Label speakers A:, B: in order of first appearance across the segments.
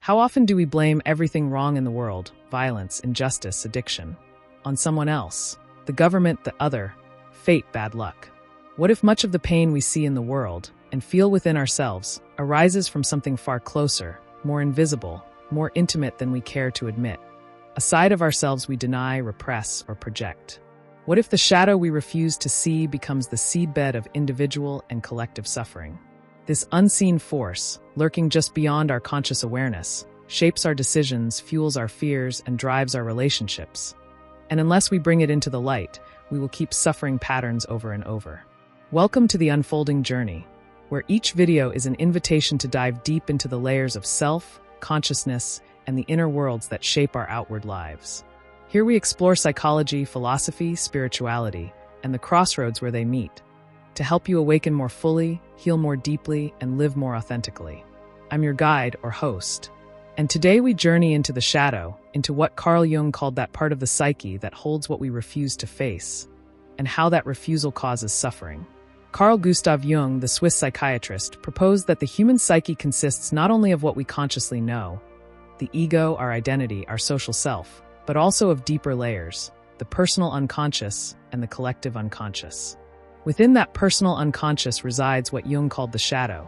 A: How often do we blame everything wrong in the world, violence, injustice, addiction, on someone else, the government, the other, fate, bad luck? What if much of the pain we see in the world and feel within ourselves arises from something far closer, more invisible, more intimate than we care to admit? A side of ourselves we deny, repress, or project. What if the shadow we refuse to see becomes the seedbed of individual and collective suffering? This unseen force, lurking just beyond our conscious awareness, shapes our decisions, fuels our fears, and drives our relationships. And unless we bring it into the light, we will keep suffering patterns over and over. Welcome to the unfolding journey, where each video is an invitation to dive deep into the layers of self, consciousness, and the inner worlds that shape our outward lives. Here we explore psychology, philosophy, spirituality, and the crossroads where they meet, to help you awaken more fully, heal more deeply, and live more authentically. I'm your guide or host, and today we journey into the shadow, into what Carl Jung called that part of the psyche that holds what we refuse to face, and how that refusal causes suffering. Carl Gustav Jung, the Swiss psychiatrist, proposed that the human psyche consists not only of what we consciously know, the ego, our identity, our social self, but also of deeper layers, the personal unconscious and the collective unconscious. Within that personal unconscious resides what Jung called the shadow,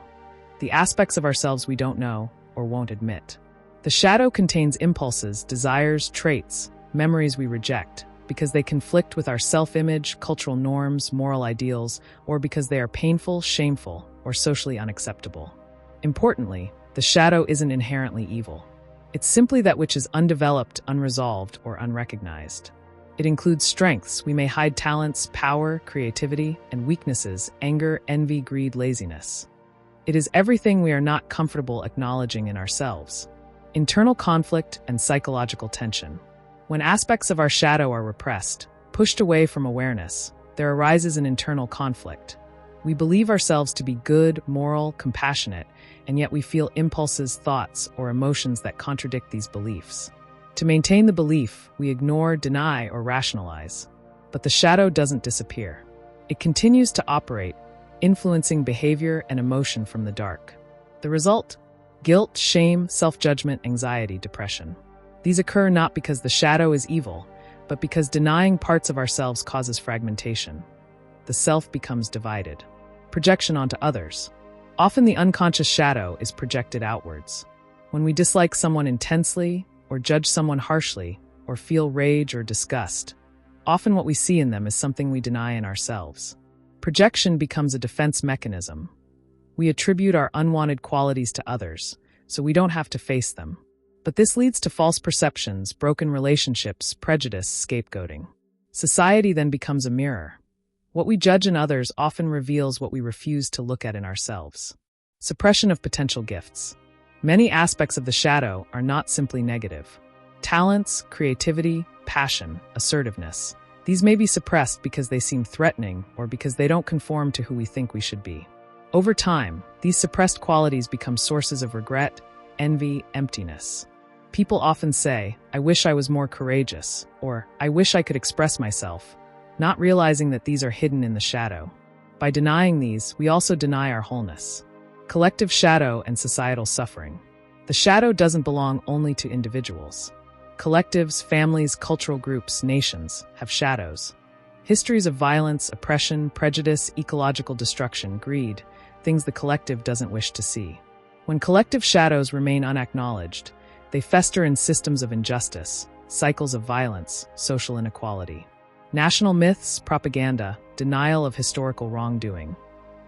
A: the aspects of ourselves we don't know or won't admit. The shadow contains impulses, desires, traits, memories we reject, because they conflict with our self-image, cultural norms, moral ideals, or because they are painful, shameful, or socially unacceptable. Importantly, the shadow isn't inherently evil. It's simply that which is undeveloped, unresolved, or unrecognized. It includes strengths. We may hide talents, power, creativity, and weaknesses, anger, envy, greed, laziness. It is everything we are not comfortable acknowledging in ourselves. Internal conflict and psychological tension. When aspects of our shadow are repressed, pushed away from awareness, there arises an internal conflict. We believe ourselves to be good, moral, compassionate, and yet we feel impulses, thoughts, or emotions that contradict these beliefs. To maintain the belief, we ignore, deny, or rationalize. But the shadow doesn't disappear. It continues to operate, influencing behavior and emotion from the dark. The result? Guilt, shame, self-judgment, anxiety, depression. These occur not because the shadow is evil, but because denying parts of ourselves causes fragmentation. The self becomes divided. Projection onto others. Often the unconscious shadow is projected outwards. When we dislike someone intensely, or judge someone harshly, or feel rage or disgust, often what we see in them is something we deny in ourselves. Projection becomes a defense mechanism. We attribute our unwanted qualities to others, so we don't have to face them. But this leads to false perceptions, broken relationships, prejudice, scapegoating. Society then becomes a mirror. What we judge in others often reveals what we refuse to look at in ourselves. Suppression of potential gifts. Many aspects of the shadow are not simply negative. Talents, creativity, passion, assertiveness. These may be suppressed because they seem threatening or because they don't conform to who we think we should be. Over time, these suppressed qualities become sources of regret, envy, emptiness. People often say, "I wish I was more courageous," or "I wish I could express myself," not realizing that these are hidden in the shadow. By denying these, we also deny our wholeness. Collective shadow and societal suffering. The shadow doesn't belong only to individuals. Collectives, families, cultural groups, nations have shadows. Histories of violence, oppression, prejudice, ecological destruction, greed, things the collective doesn't wish to see. When collective shadows remain unacknowledged, they fester in systems of injustice, cycles of violence, social inequality. National myths, propaganda, denial of historical wrongdoing.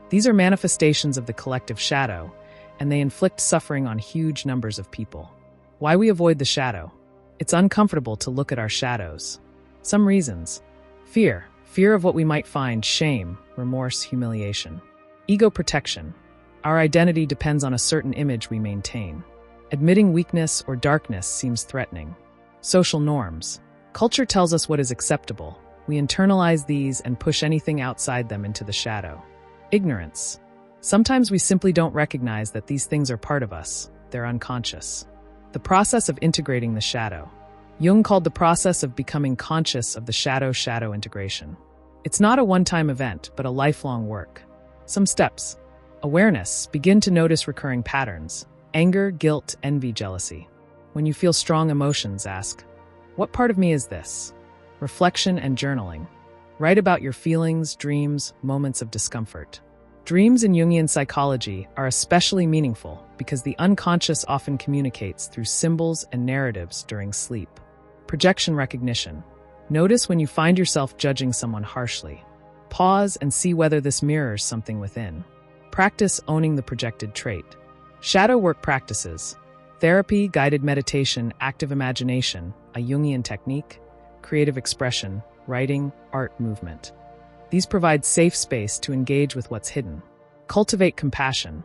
A: These are manifestations of the collective shadow, and they inflict suffering on huge numbers of people. Why we avoid the shadow? It's uncomfortable to look at our shadows. Some reasons. Fear of what we might find, shame, remorse, humiliation. Ego protection. Our identity depends on a certain image we maintain. Admitting weakness or darkness seems threatening. Social norms. Culture tells us what is acceptable. We internalize these and push anything outside them into the shadow. Ignorance. Sometimes we simply don't recognize that these things are part of us. They're unconscious. The process of integrating the shadow. Jung called the process of becoming conscious of the shadow integration. It's not a one-time event, but a lifelong work. Some steps. Awareness. Begin to notice recurring patterns. Anger, guilt, envy, jealousy. When you feel strong emotions, ask, what part of me is this? Reflection and journaling. Write about your feelings, dreams, moments of discomfort. Dreams in Jungian psychology are especially meaningful because the unconscious often communicates through symbols and narratives during sleep. Projection recognition. Notice when you find yourself judging someone harshly. Pause and see whether this mirrors something within. Practice owning the projected trait. Shadow work practices. Therapy, guided meditation, active imagination, a Jungian technique, creative expression, writing, art, movement. These provide safe space to engage with what's hidden. Cultivate compassion.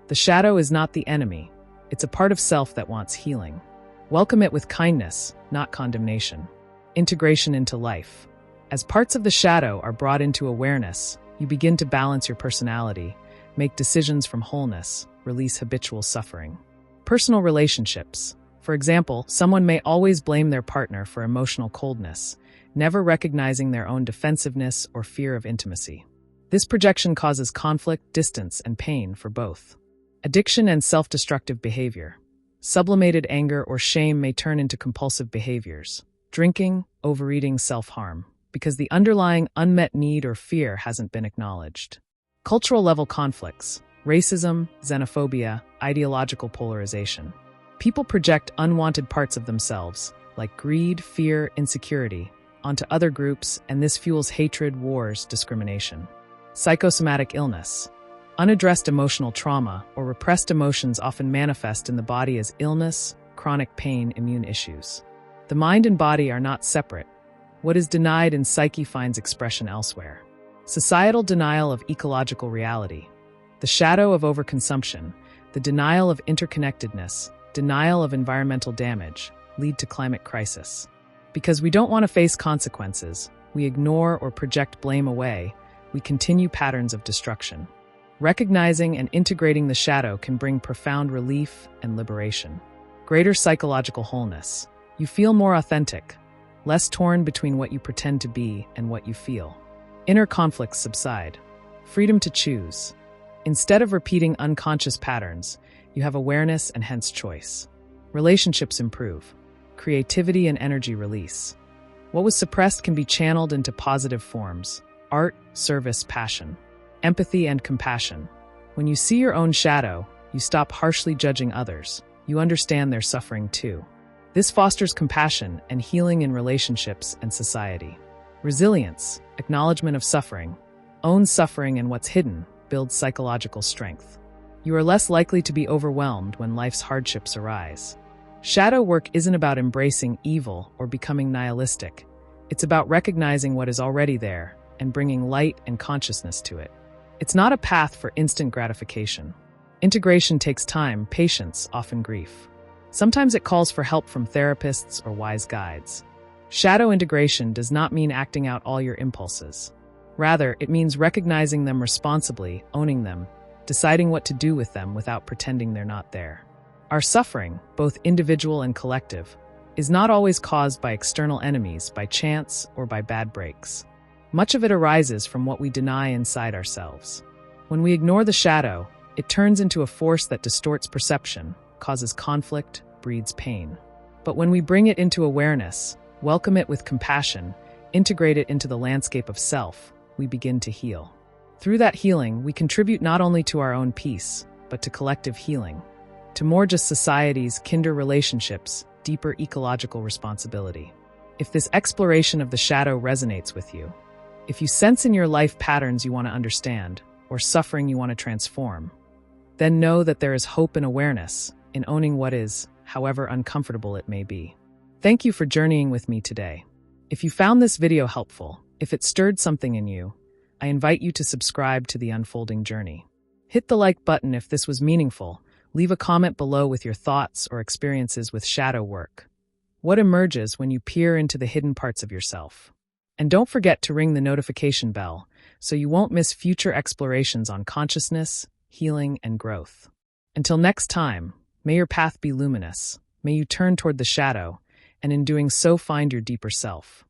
A: The shadow is not the enemy. It's a part of self that wants healing. Welcome it with kindness, not condemnation. Integration into life. As parts of the shadow are brought into awareness, you begin to balance your personality, make decisions from wholeness, release habitual suffering. Personal relationships. For example, someone may always blame their partner for emotional coldness, never recognizing their own defensiveness or fear of intimacy. This projection causes conflict, distance, and pain for both. Addiction and self-destructive behavior. Sublimated anger or shame may turn into compulsive behaviors. Drinking, overeating, self-harm, because the underlying unmet need or fear hasn't been acknowledged. Cultural level conflicts. Racism, xenophobia, ideological polarization. People project unwanted parts of themselves, like greed, fear, insecurity, onto other groups, and this fuels hatred, wars, discrimination. Psychosomatic illness. Unaddressed emotional trauma or repressed emotions often manifest in the body as illness, chronic pain, immune issues. The mind and body are not separate. What is denied in psyche finds expression elsewhere. Societal denial of ecological reality. The shadow of overconsumption, the denial of interconnectedness, denial of environmental damage, lead to climate crisis. Because we don't want to face consequences, we ignore or project blame away, we continue patterns of destruction. Recognizing and integrating the shadow can bring profound relief and liberation. Greater psychological wholeness. You feel more authentic, less torn between what you pretend to be and what you feel. Inner conflicts subside. Freedom to choose. Instead of repeating unconscious patterns, you have awareness and hence choice. Relationships improve. Creativity and energy release. What was suppressed can be channeled into positive forms. Art, service, passion. Empathy and compassion. When you see your own shadow, you stop harshly judging others. You understand their suffering too. This fosters compassion and healing in relationships and society. Resilience, acknowledgement of suffering. Own suffering and what's hidden builds psychological strength. You are less likely to be overwhelmed when life's hardships arise. Shadow work isn't about embracing evil or becoming nihilistic. It's about recognizing what is already there and bringing light and consciousness to it. It's not a path for instant gratification. Integration takes time, patience, often grief. Sometimes it calls for help from therapists or wise guides. Shadow integration does not mean acting out all your impulses. Rather, it means recognizing them responsibly, owning them, deciding what to do with them without pretending they're not there. Our suffering, both individual and collective, is not always caused by external enemies, by chance, or by bad breaks. Much of it arises from what we deny inside ourselves. When we ignore the shadow, it turns into a force that distorts perception, causes conflict, breeds pain. But when we bring it into awareness, welcome it with compassion, integrate it into the landscape of self, we begin to heal. Through that healing, we contribute not only to our own peace, but to collective healing, to more just societies, kinder relationships, deeper ecological responsibility. If this exploration of the shadow resonates with you, if you sense in your life patterns you want to understand, or suffering you want to transform, then know that there is hope and awareness in owning what is, however uncomfortable it may be. Thank you for journeying with me today. If you found this video helpful, if it stirred something in you, I invite you to subscribe to The Unfolding Journey. Hit the like button if this was meaningful. Leave a comment below with your thoughts or experiences with shadow work. What emerges when you peer into the hidden parts of yourself? And don't forget to ring the notification bell so you won't miss future explorations on consciousness, healing, and growth. Until next time, may your path be luminous. May you turn toward the shadow, and in doing so find your deeper self.